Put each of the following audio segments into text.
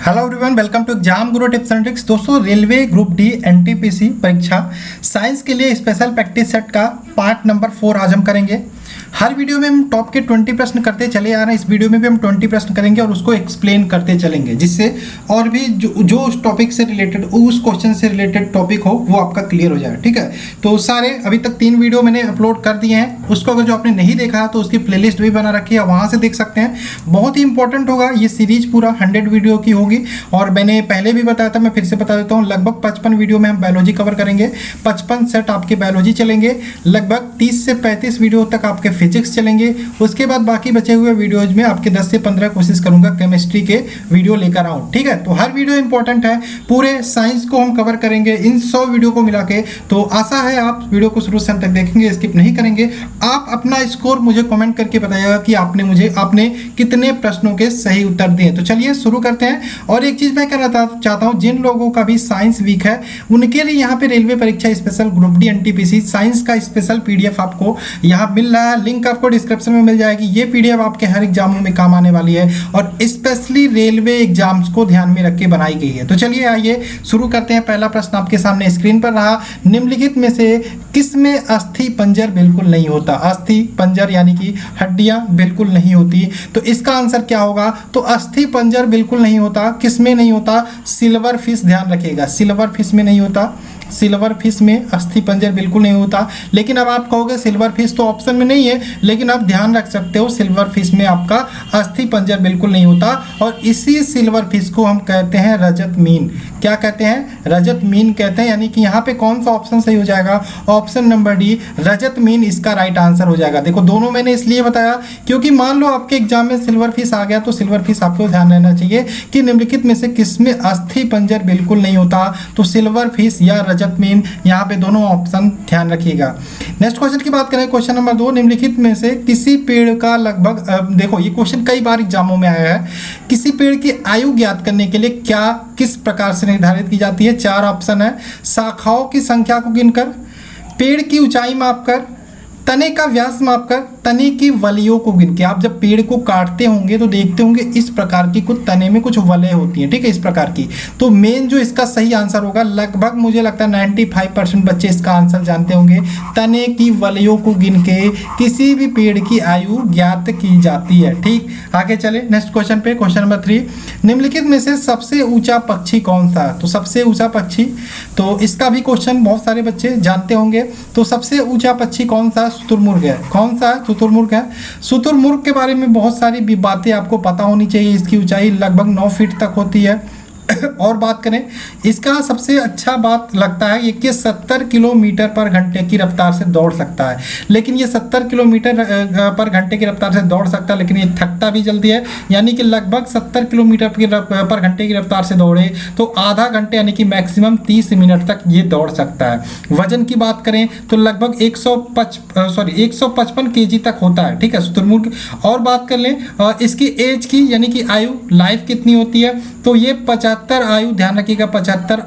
Hello everyone, welcome to exam Guru tips and tricks. दोस्तों, railway group D NTPC परीक्षा science के लिए special practice set का part number 4 आज हम करेंगे। हर वीडियो में हम टॉप के 20 प्रश्न करते चले आ रहे हैं। इस वीडियो में भी हम 20 प्रश्न करेंगे और उसको एक्सप्लेन करते चलेंगे, जिससे और भी जो उस टॉपिक से रिलेटेड, उस क्वेश्चन से रिलेटेड टॉपिक हो वो आपका क्लियर हो जाए। ठीक है, तो सारे अभी तक 3 वीडियो मैंने अपलोड कर दिए हैं। उसको अगर जो आपने नहीं देखा है तो उसकी प्लेलिस्ट भी बना रखी है, वहाँ से देख सकते हैं। बहुत ही इंपॉर्टेंट होगा ये सीरीज, पूरा 100 वीडियो की होगी। और मैंने पहले भी बताया था, मैं फिर से बता देता हूँ, लगभग 55 वीडियो में हम बायोलॉजी कवर करेंगे। 55 सेट आपके बायोलॉजी चलेंगे, लगभग 30 से 35 वीडियो तक आपके फिजिक्स चलेंगे। उसके बाद बाकी बचे हुए वीडियोज में आपके 10 से 15 कोशिश करूंगा केमिस्ट्री के वीडियो लेकर आऊं। ठीक है, तो हर वीडियो इंपॉर्टेंट है, पूरे साइंस को हम कवर करेंगे इन 100 वीडियो को मिला के। तो आशा है आप वीडियो को शुरू से अंत तक देखेंगे, स्किप नहीं करेंगे। आप अपना स्कोर मुझे कमेंट करके बताइएगा कि आपने कितने प्रश्नों के सही उत्तर दिए। तो चलिए शुरू करते हैं। और एक चीज मैं कहना चाहता हूँ, जिन लोगों का भी साइंस वीक है उनके लिए यहाँ पे रेलवे परीक्षा special group D NTPC science का स्पेशल पीडीएफ आपको यहाँ मिल रहा है। लिंक आपको डिस्क्रिप्शन में मिल जाएगी। ये पीडीएफ आपके हर एग्जामों में काम आने वाली है और स्पेशली रेलवे एग्जाम्स को ध्यान में रख के बनाई गई है। तो चलिए आइए शुरू करते हैं। पहला प्रश्न आपके सामने स्क्रीन पर रहा, निम्नलिखित में से किस में अस्थि पंजर बिल्कुल नहीं होता? अस्थि पंजर यानी कि हड्डियां बिल्कुल नहीं होती। तो इसका आंसर क्या होगा? तो अस्थि पंजर बिल्कुल नहीं होता। किस में नहीं होता? सिल्वर फिश, ध्यान रखिएगा, सिल्वर फिश में नहीं होता। सिल्वर फिश में अस्थि पंजर बिल्कुल नहीं होता। लेकिन अब आप कहोगे सिल्वर फिश तो ऑप्शन में नहीं है, लेकिन आप ध्यान रख सकते हो सिल्वर फिश में आपका अस्थि पंजर बिल्कुल नहीं होता। और इसी सिल्वर फिश को हम कहते हैं रजत मीन। क्या कहते हैं? रजत मीन कहते हैं। यानी कि यहाँ पे कौन सा ऑप्शन सही हो जाएगा? ऑप्शन नंबर डी, रजत मीन इसका राइट आंसर हो जाएगा। देखो, दोनों मैंने इसलिए बताया क्योंकि मान लो आपके एग्जाम में सिल्वर फिश आ गया तो सिल्वर फिश आपको ध्यान रहना चाहिए कि निम्नलिखित में से किसमें अस्थि पंजर बिल्कुल नहीं होता। तो सिल्वर फिश या रजत मीन, यहाँ पे दोनों ऑप्शन ध्यान रखिएगा। नेक्स्ट क्वेश्चन की बात करें, क्वेश्चन नंबर 2, निम्नलिखित में से किसी पेड़ का लगभग देखो ये क्वेश्चन कई बार एग्जामों में आया है। किसी पेड़ की आयु ज्ञात करने के लिए किस प्रकार से निर्धारित की जाती है? 4 ऑप्शन है। शाखाओं की संख्या को गिनकर, पेड़ की ऊंचाई मापकर, तने का व्यास मापकर, तने की वलियों को गिन के। आप जब पेड़ को काटते होंगे तो देखते होंगे इस प्रकार की कुछ तने में कुछ वलय होती हैं, ठीक है, इस प्रकार की। तो मेन जो इसका सही आंसर होगा, लगभग मुझे लगता है 95% बच्चे इसका आंसर जानते होंगे। तने की वलयों को गिन के किसी भी पेड़ की आयु ज्ञात की जाती है। ठीक, आगे चले नेक्स्ट क्वेश्चन पे। क्वेश्चन नंबर 3, निम्नलिखित में से सबसे ऊंचा पक्षी कौन सा है? तो सबसे ऊंचा पक्षी, तो इसका भी क्वेश्चन बहुत सारे बच्चे जानते होंगे। तो सबसे ऊंचा पक्षी कौन सा? शुतुरमुर्ग है। कौन सा है? शुतुरमुर्ग है। शुतुरमुर्ग के बारे में बहुत सारी बातें आपको पता होनी चाहिए। इसकी ऊंचाई लगभग 9 फीट तक होती है। और बात करें, इसका सबसे अच्छा बात लगता है ये कि 70 किलोमीटर पर घंटे की रफ्तार से दौड़ सकता है। लेकिन ये 70 किलोमीटर पर घंटे की रफ्तार से दौड़ सकता है, लेकिन ये थकता भी जल्दी है। यानी कि लगभग 70 किलोमीटर पर घंटे की रफ्तार से दौड़े तो आधा घंटे यानी कि मैक्सिमम 30 मिनट तक ये दौड़ सकता है। वजन की बात करें तो लगभग 155 kg तक होता है। ठीक है, शुतुरमुर्ग। और बात कर लें इसकी एज की, यानी कि आयु, लाइफ कितनी होती है? तो ये 75 आयु, ध्यान रखिएगा, 75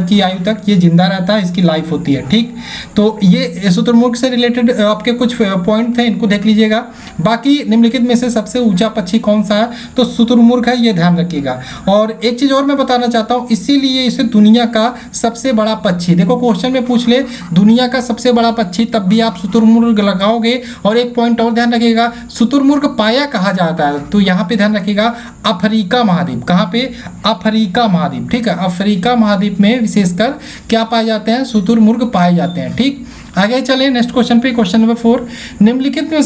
की आयु तक ये जिंदा रहता है, इसकी लाइफ होती है। ठीक, तो ये शुतुरमुर्ग से रिलेटेड आपके कुछ पॉइंट थे, इनको देख लीजिएगा। बाकी निम्नलिखित में से सबसे ऊंचा पक्षी कौन सा है? तो शुतुरमुर्ग है, ये ध्यान रखिएगा। और एक चीज और मैं बताना चाहता हूँ, इसीलिए इसे दुनिया का सबसे बड़ा पक्षी, देखो क्वेश्चन में पूछ ले दुनिया का सबसे बड़ा पक्षी, तब भी आप शुतुरमुर्ग लगाओगे। और एक पॉइंट और ध्यान रखिएगा, शुतुरमुर्ग पाया कहाँ जाता है? तो यहाँ पे ध्यान रखिएगा, अफ्रीका महाद्वीप। कहाँ पे? अफ्रीका महाद्वीप। ठीक है, अफ्रीका महाद्वीप में विशेषकर क्या पाए जाते हैं? शुतुरमुर्ग पाए जाते हैं। ठीक, आगे चले नेक्स्ट क्वेश्चन पे। क्वेश्चन नंबर 4, निम्नलिखित में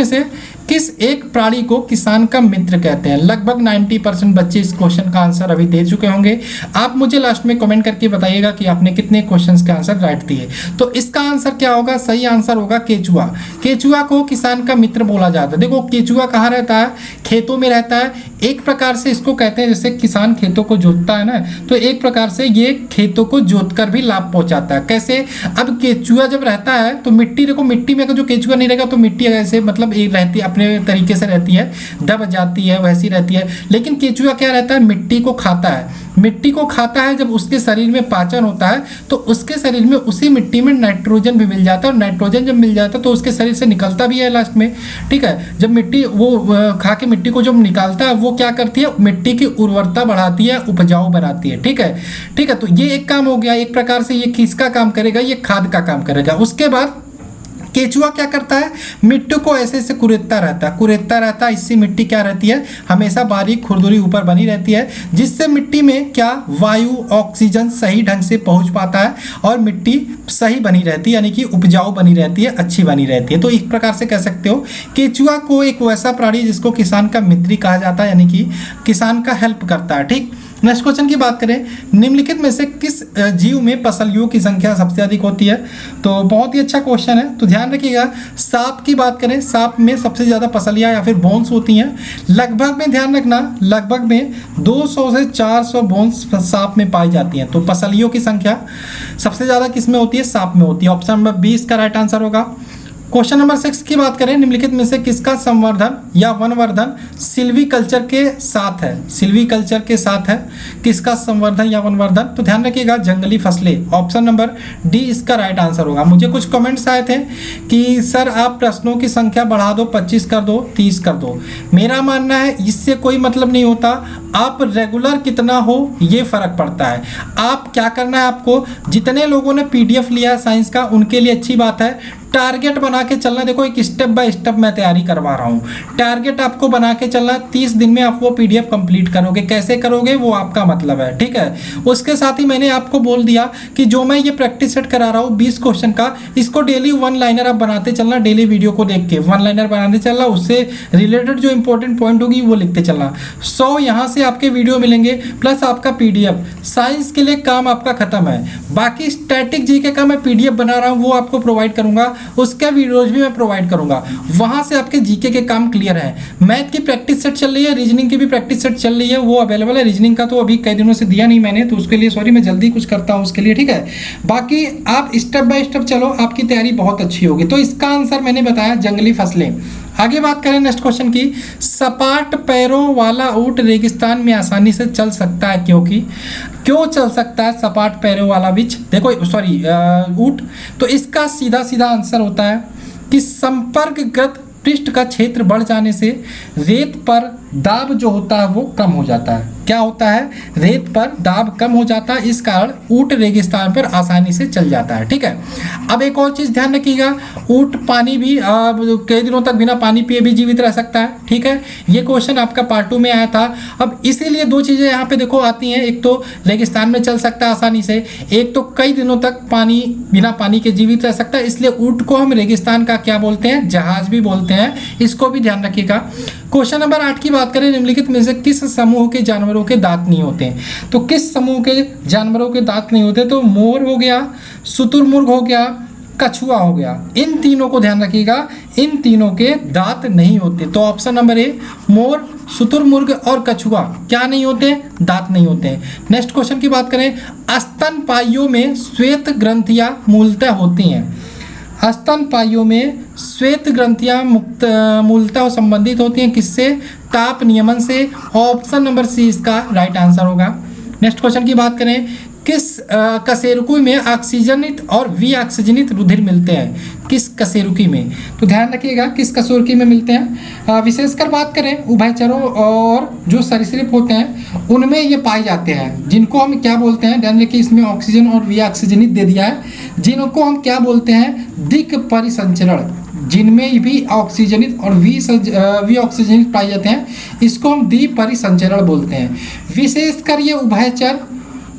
से किस एक प्राणी को किसान का मित्र कहते हैं? लगभग 90% बच्चे इस क्वेश्चन का आंसर अभी दे चुके होंगे। आप मुझे लास्ट में कमेंट करके बताइएगा कि आपने कितने क्वेश्चंस के आंसर राइट दिए। तो इसका आंसर क्या होगा? सही आंसर होगा केचुआ। केचुआ को किसान का मित्र बोला जाता है। देखो, केचुआ कहाँ रहता है? खेतों में रहता है। एक प्रकार से इसको कहते हैं, जैसे किसान खेतों को जोतता है ना, तो एक प्रकार से ये खेतों को जोत कर भी लाभ पहुंचाता है। कैसे? अब केचुआ जब रहता है तो मिट्टी, देखो मिट्टी में अगर जो केचुआ नहीं रहेगा तो मिट्टी ऐसे मतलब एक रहती है, अपने अपने तरीके से रहती है, दब जाती है, वैसी रहती है। लेकिन केचुआ क्या रहता है, मिट्टी को खाता है। मिट्टी को खाता है, जब उसके शरीर में पाचन होता है तो उसके शरीर में उसी मिट्टी में नाइट्रोजन भी मिल जाता है, और नाइट्रोजन जब मिल जाता है तो उसके शरीर से निकलता भी है लास्ट में, ठीक है। जब मिट्टी वो खा के मिट्टी को जब निकालता है, वो क्या करती है, मिट्टी की उर्वरता बढ़ाती है, उपजाऊ बनाती है, ठीक है, ठीक है। तो ये एक काम हो गया, एक प्रकार से ये किसका काम करेगा, ये खाद का काम करेगा। उसके बाद केचुआ क्या करता है, मिट्टी को ऐसे ऐसे कुरेदता रहता है। इससे मिट्टी क्या रहती है, हमेशा बारीक खुरदुरी ऊपर बनी रहती है, जिससे मिट्टी में क्या वायु ऑक्सीजन सही ढंग से पहुंच पाता है और मिट्टी सही बनी रहती है, यानी कि उपजाऊ बनी रहती है, अच्छी बनी रहती है। तो इस प्रकार से कह सकते हो केचुआ को एक वैसा प्राणी जिसको किसान का मित्र कहा जाता है, यानी कि किसान का हेल्प करता है, ठीक। नेक्स्ट क्वेश्चन की बात करें, निम्नलिखित में से किस जीव में पसलियों की संख्या सबसे अधिक होती है। तो बहुत ही अच्छा क्वेश्चन है, तो ध्यान रखिएगा। सांप की बात करें, सांप में सबसे ज़्यादा पसलियाँ या फिर बोन्स होती हैं। लगभग में ध्यान रखना, लगभग में 200 से 400 बोन्स सांप में पाई जाती हैं। तो पसलियों की संख्या सबसे ज़्यादा किस में होती है, सांप में होती है। ऑप्शन नंबर 20 का राइट आंसर होगा। क्वेश्चन नंबर 6 की बात करें, निम्नलिखित में से किसका संवर्धन या वनवर्धन सिल्वीकल्चर के साथ है। सिल्वीकल्चर के साथ है, किसका संवर्धन या वनवर्धन, तो ध्यान रखिएगा जंगली फसलें। ऑप्शन नंबर डी इसका राइट आंसर होगा। मुझे कुछ कमेंट्स आए थे कि सर आप प्रश्नों की संख्या बढ़ा दो, 25 कर दो, 30 कर दो। मेरा मानना है इससे कोई मतलब नहीं होता, आप रेगुलर कितना हो ये फर्क पड़ता है। आप क्या करना है, आपको जितने लोगों ने PDF लिया साइंस का उनके लिए अच्छी बात है, टारगेट बना के चलना। देखो एक स्टेप बाय स्टेप मैं तैयारी करवा रहा हूँ, टारगेट आपको बना के चलना। 30 दिन में आप वो PDF कंप्लीट करोगे, कैसे करोगे वो आपका मतलब है, ठीक है। उसके साथ ही मैंने आपको बोल दिया कि जो मैं ये प्रैक्टिस सेट करा रहा हूँ 20 क्वेश्चन का, इसको डेली 1 लाइनर आप बनाते चलना। डेली वीडियो को देख के 1 लाइनर बनाते चलना, उससे रिलेटेड जो इंपॉर्टेंट पॉइंट होगी वो लिखते चलना। 100 यहाँ से आपके वीडियो मिलेंगे प्लस आपका PDF। साइंस के लिए काम आपका खत्म है। बाकी स्टैटिक जीके का मैं PDF बना रहा हूँ, वो आपको प्रोवाइड करूंगा, उसके वीडियोज भी मैं प्रोवाइड करूंगा। वहां से आपके जीके के काम क्लियर है। मैथ की प्रैक्टिस सेट चल रही है, रीजनिंग की भी प्रैक्टिस सेट चल रही है, वो अवेलेबल है। रीजनिंग का तो अभी कई दिनों से दिया नहीं मैंने, तो उसके लिए सॉरी, मैं जल्दी कुछ करता हूँ उसके लिए, ठीक है। बाकी आप स्टेप बाय स्टेप चलो, आपकी तैयारी बहुत अच्छी होगी। तो इसका आंसर मैंने बताया जंगली फसलें। आगे बात करें नेक्स्ट क्वेश्चन की, सपाट पैरों वाला ऊंट रेगिस्तान में आसानी से चल सकता है, क्योंकि क्यों चल सकता है सपाट पैरों वाला विच, देखो सॉरी ऊंट। तो इसका सीधा सीधा आंसर होता है कि संपर्कगत पृष्ठ का क्षेत्र बढ़ जाने से रेत पर दाब जो होता है वो कम हो जाता है। क्या होता है, रेत पर दाब कम हो जाता है, इस कारण ऊंट रेगिस्तान पर आसानी से चल जाता है, ठीक है। अब एक और चीज़ ध्यान रखिएगा, ऊंट पानी भी कई दिनों तक बिना पानी पिए भी जीवित रह सकता है, ठीक है। ये क्वेश्चन आपका पार्ट 2 में आया था। अब इसीलिए 2 चीज़ें यहाँ पे देखो आती हैं, एक तो रेगिस्तान में चल सकता है आसानी से, एक तो कई दिनों तक बिना पानी के जीवित रह सकता है। इसलिए ऊंट को हम रेगिस्तान का क्या बोलते हैं, जहाज भी बोलते हैं, इसको भी ध्यान रखिएगा। क्वेश्चन नंबर 8 की बात करें, निम्नलिखित में से किस समूह के जानवरों के दांत नहीं होते हैं। तो किस समूह के जानवरों के दांत नहीं होते, तो मोर हो गया, शुतुरमुर्ग हो गया, कछुआ हो गया। इन तीनों को ध्यान रखिएगा, इन तीनों के दांत नहीं होते। तो ऑप्शन नंबर ए, मोर, शुतुरमुर्ग और कछुआ क्या नहीं होते, दांत नहीं होते। नेक्स्ट क्वेश्चन की बात करें, स्तनपायियों में श्वेत ग्रंथियां मूलतः होती हैं। स्तनपायियों में श्वेत ग्रंथियां मूलतः संबंधित होती हैं किससे, ताप नियमन से। ऑप्शन नंबर सी इसका राइट आंसर होगा। नेक्स्ट क्वेश्चन की बात करें, किस कशेरुकी में ऑक्सीजनित और विऑक्सीजनित रुधिर मिलते हैं, किस कशेरुकी में, तो ध्यान रखिएगा किस कशेरुकी में मिलते हैं। विशेषकर बात करें उभयचरों और जो सरीसृप होते हैं उनमें ये पाए जाते हैं, जिनको हम क्या बोलते हैं, ध्यान रखिए इसमें ऑक्सीजन और विऑक्सीजनित दे दिया है, जिनको हम क्या बोलते हैं, दिक् परिसंचरण, जिनमें भी ऑक्सीजनित और विऑक्सीजनित पाए जाते हैं, इसको हम द्विपरिसंचरण बोलते हैं। विशेषकर ये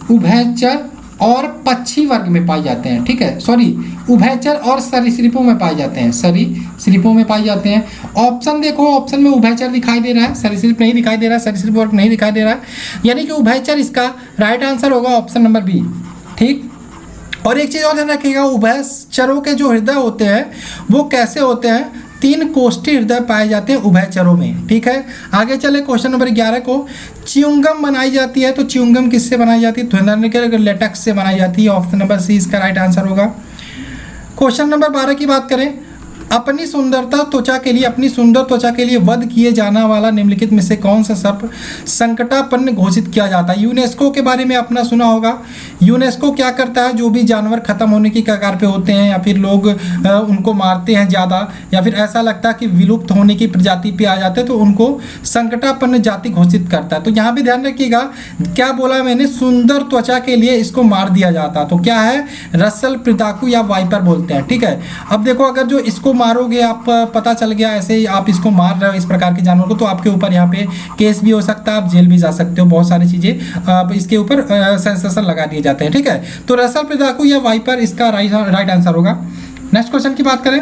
उभयचर और पक्षी वर्ग में पाए जाते हैं, ठीक है, सॉरी उभयचर और सरीसृपों में पाए जाते हैं, सरीसृपों में पाए जाते हैं। ऑप्शन देखो, ऑप्शन में उभयचर दिखाई दे रहा है, सरीसृप नहीं दिखाई दे रहा है, सरीसृप वर्ग नहीं दिखाई दे रहा है, यानी कि उभयचर इसका राइट आंसर होगा ऑप्शन नंबर बी, ठीक। और एक चीज़ और ध्यान रखिएगा, उभयचरों के जो हृदय होते हैं वो कैसे होते हैं, 3 कोष्ठी हृदय पाए जाते हैं उभयचरों में, ठीक है। आगे चले क्वेश्चन नंबर 11 को, च्युइंगम बनाई जाती है, तो च्युइंगम किससे बनाई जाती है, तो लेटेक्स से बनाई जाती है। ऑप्शन नंबर सी इसका राइट आंसर होगा। क्वेश्चन नंबर 12 की बात करें, अपनी सुंदरता त्वचा के लिए, अपनी सुंदर त्वचा के लिए वध किए जाने वाला निम्नलिखित में से कौन सा सर्प संकटापन्न घोषित किया जाता है? यूनेस्को के बारे में आपने सुना होगा। यूनेस्को क्या करता है, जो भी जानवर खत्म होने की कगार पे होते हैं या फिर लोग उनको मारते हैं ज़्यादा, या फिर ऐसा लगता है कि विलुप्त होने की प्रजाति पे आ जाते हैं, तो उनको संकटापन्न जाति घोषित करता है। तो यहाँ भी ध्यान रखिएगा, क्या बोला मैंने, सुंदर त्वचा के लिए इसको मार दिया जाता। तो क्या है, रसल पिदाकू या वाइपर बोलते हैं। ठीक है, अब देखो अगर जो इसको मारोगे, आप पता चल गया ऐसे ही आप इसको मार रहे हो इस प्रकार के जानवर को, तो आपके ऊपर यहाँ पे केस भी हो सकता है, आप जेल भी जा सकते हो, बहुत सारी चीज़ें इसके ऊपर सेंसेशन लगा दिए जाते हैं। ठीक है, तो रसल पिदाकू या वाइपर इसका राइट आंसर होगा। नेक्स्ट क्वेश्चन की बात करें,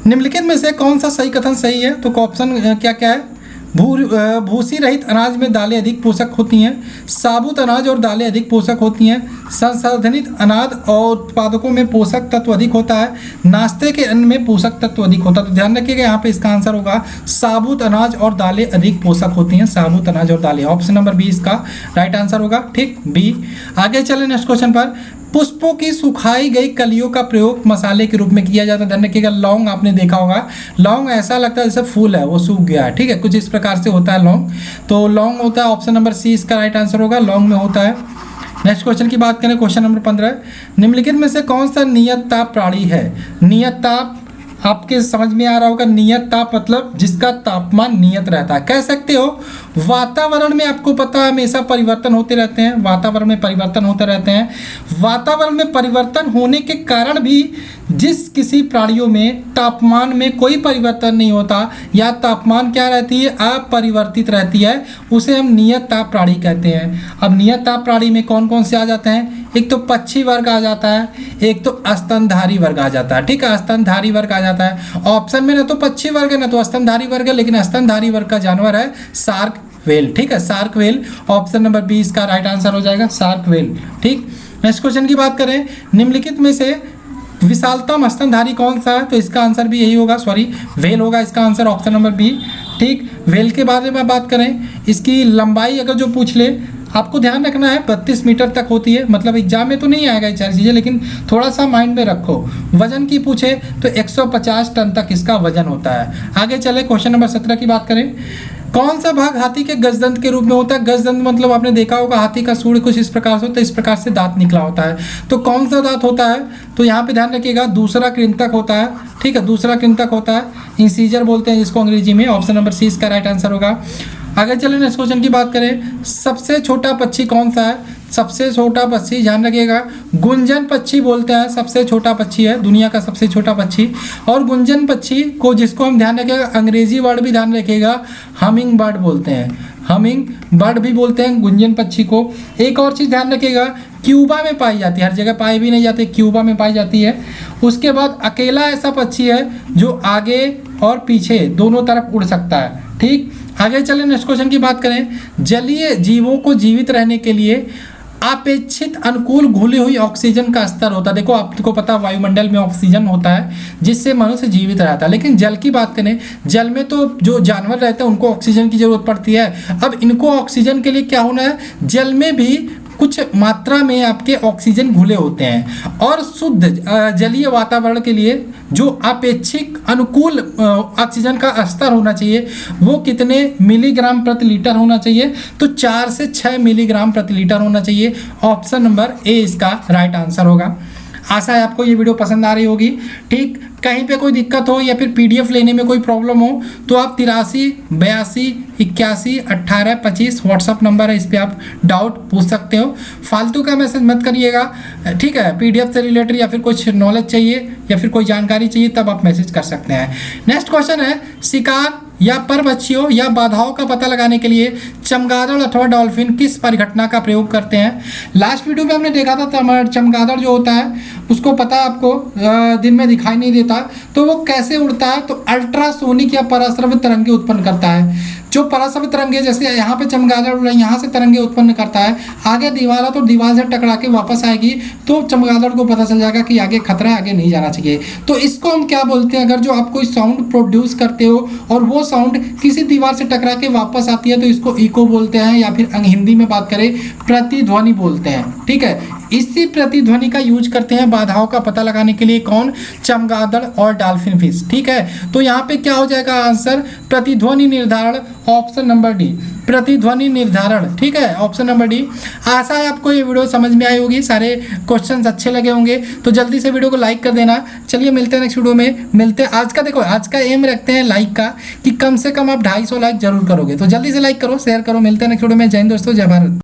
निम्नलिखित में से कौन सा सही कथन सही है? तो ऑप्शन क्या क्या है, भूसी रहित अनाज में दालें अधिक पोषक होती हैं, साबुत अनाज और दालें अधिक पोषक होती हैं, संसाधित अनाज और उत्पादकों में पोषक तत्व अधिक होता है, नाश्ते के अन्न में पोषक तत्व अधिक होता है। तो ध्यान रखिएगा, यहाँ पे इसका आंसर होगा साबुत अनाज और दालें अधिक पोषक होती हैं, साबुत अनाज और दालें। ऑप्शन नंबर बी इसका राइट आंसर होगा। ठीक, बी। आगे चले नेक्स्ट क्वेश्चन पर, पुष्पों की सुखाई गई कलियों का प्रयोग मसाले के रूप में किया जाता है। ध्यान रखिएगा, लौंग आपने देखा होगा, लौंग ऐसा लगता है जैसे फूल है वो सूख गया है। ठीक है, कुछ इस प्रकार से होता है लौंग, तो लौंग होता है। ऑप्शन नंबर सी इसका राइट आंसर होगा, लौंग में होता है। नेक्स्ट क्वेश्चन की बात करें, क्वेश्चन नंबर 15, निम्नलिखित में से कौन सा नियत ताप प्राणी है? नियत ताप आपके समझ में आ रहा होगा, नियत ताप मतलब जिसका तापमान नियत रहता है। कह सकते हो वातावरण में, आपको पता है हमेशा परिवर्तन होते रहते हैं, वातावरण में परिवर्तन होते रहते हैं। वातावरण में परिवर्तन होने के कारण भी जिस किसी प्राणियों में तापमान में कोई परिवर्तन नहीं होता या तापमान क्या रहती है, अपरिवर्तित रहती है, उसे हम नियत ताप प्राणी कहते हैं। अब नियत ताप प्राणी में कौन कौन से आ जाते हैं? एक तो पक्षी वर्ग आ जाता है, एक तो स्तनधारी वर्ग आ जाता है। ठीक है, स्तनधारी वर्ग आ जाता है। ऑप्शन में ना तो पक्षी वर्ग है ना तो स्तनधारी वर्ग है, लेकिन स्तनधारी वर्ग का जानवर है शार्क वेल। ठीक है, shark whale. Option number B इसका राइट आंसर हो जाएगा, शार्क वेल। ठीक, नेक्स्ट क्वेश्चन की बात करें, निम्नलिखित में से विशालतम स्तनधारी कौन सा है? तो इसका आंसर भी यही होगा, सॉरी वेल होगा इसका आंसर, ऑप्शन नंबर बी। ठीक, वेल के बारे में बात करें, इसकी लंबाई अगर जो पूछ ले, आपको ध्यान रखना है 32 मीटर तक होती है। मतलब एग्जाम में तो नहीं आएगा ये सारी चीज़ें, लेकिन थोड़ा सा माइंड में रखो। वजन की पूछे तो 150 टन तक इसका वजन होता है। आगे चले क्वेश्चन नंबर 17 की बात करें, कौन सा भाग हाथी के गजदंत के रूप में होता है? गजदंत मतलब आपने देखा होगा हाथी का सूंड कुछ इस प्रकार से होता है, इस प्रकार से दांत निकला होता है। तो कौन सा दांत होता है? तो यहाँ पे ध्यान रखिएगा, दूसरा कृंतक होता है। ठीक है, दूसरा कृंतक होता है, इंसीजर बोलते हैं जिसको अंग्रेजी में। ऑप्शन नंबर सी इसका राइट आंसर होगा। आगे चले नेक्स्ट क्वेश्चन की बात करें, सबसे छोटा पक्षी कौन सा है? सबसे छोटा पक्षी ध्यान रखिएगा, गुंजन पक्षी बोलते हैं, सबसे छोटा पक्षी है, दुनिया का सबसे छोटा पक्षी। और गुंजन पक्षी को जिसको हम ध्यान रखिएगा, अंग्रेजी वर्ड भी ध्यान रखिएगा, हमिंग बर्ड बोलते हैं, हमिंग बर्ड भी बोलते हैं गुंजन पक्षी को। एक और चीज़ ध्यान रखिएगा, क्यूबा में पाई जाती है, हर जगह पाई भी नहीं जाती, क्यूबा में पाई जाती है। उसके बाद अकेला ऐसा पक्षी है जो आगे और पीछे दोनों तरफ उड़ सकता है। ठीक, आगे चलें नेक्स्ट क्वेश्चन की बात करें, जलीय जीवों को जीवित रहने के लिए अपेक्षित अनुकूल घुली हुई ऑक्सीजन का स्तर होता है। देखो आपको पता है वायुमंडल में ऑक्सीजन होता है जिससे मनुष्य जीवित रहता है, लेकिन जल की बात करें, जल में तो जो जानवर रहते हैं उनको ऑक्सीजन की जरूरत पड़ती है। अब इनको ऑक्सीजन के लिए क्या होना है, जल में भी कुछ मात्रा में आपके ऑक्सीजन घुले होते हैं। और शुद्ध जलीय वातावरण के लिए जो अपेक्षित अनुकूल ऑक्सीजन का स्तर होना चाहिए वो कितने मिलीग्राम प्रति लीटर होना चाहिए? तो 4 से 6 मिलीग्राम प्रति लीटर होना चाहिए। ऑप्शन नंबर ए इसका राइट आंसर होगा। आशा है आपको ये वीडियो पसंद आ रही होगी। ठीक, कहीं पे कोई दिक्कत हो या फिर पीडीएफ लेने में कोई प्रॉब्लम हो तो आप 83 82 81 18 25 व्हाट्सअप नंबर है, इस पर आप डाउट पूछ सकते हो। फालतू का मैसेज मत करिएगा। ठीक है, पीडीएफ से रिलेटेड या फिर कुछ नॉलेज चाहिए या फिर कोई जानकारी चाहिए तब आप मैसेज कर सकते हैं। नेक्स्ट क्वेश्चन है, शिकार या परभक्षियों या बाधाओं का पता लगाने के लिए चमगादड़ अथवा डॉल्फिन किस परिघटना का प्रयोग करते हैं? लास्ट वीडियो में हमने देखा था चमगादड़ जो होता है उसको पता है आपको दिन में दिखाई नहीं देता, तो वो कैसे उड़ता है? तो अल्ट्रासोनिक या पराश्रवित तरंगे उत्पन्न करता है। जो पराश्रवित तरंगे, जैसे यहाँ पे चमगादड़ उड़ रही है, यहाँ से तरंगे उत्पन्न करता है, आगे दीवार है तो दीवार से टकरा के वापस आएगी तो चमगादड़ को पता चल जाएगा कि आगे खतरा है, आगे नहीं जाना चाहिए। तो इसको हम क्या बोलते हैं? अगर जो आप कोई साउंड प्रोड्यूस करते हो और वो साउंड किसी दीवार से टकरा के वापस आती है तो इसको इको बोलते हैं, या फिर हिंदी में बात करें प्रतिध्वनि बोलते हैं। ठीक है, इसी प्रतिध्वनि का यूज करते हैं बाधाओं का पता लगाने के लिए कौन? चमगादड़ और डॉल्फिन फिश। ठीक है, तो यहाँ पे क्या हो जाएगा आंसर? प्रतिध्वनि निर्धारण, ऑप्शन नंबर डी, प्रतिध्वनि निर्धारण। ठीक है, ऑप्शन नंबर डी। आशा है आपको ये वीडियो समझ में आई होगी, सारे क्वेश्चंस अच्छे लगे होंगे, तो जल्दी से वीडियो को लाइक कर देना। चलिए मिलते हैं नेक्स्ट वीडियो में, मिलते हैं। आज का देखो, आज का एम रखते हैं लाइक का कि कम से कम आप 250 लाइक जरूर करोगे, तो जल्दी से लाइक करो, शेयर करो। मिलते हैं नेक्स्ट वीडियो में। जय हिंद दोस्तों, जय भारत।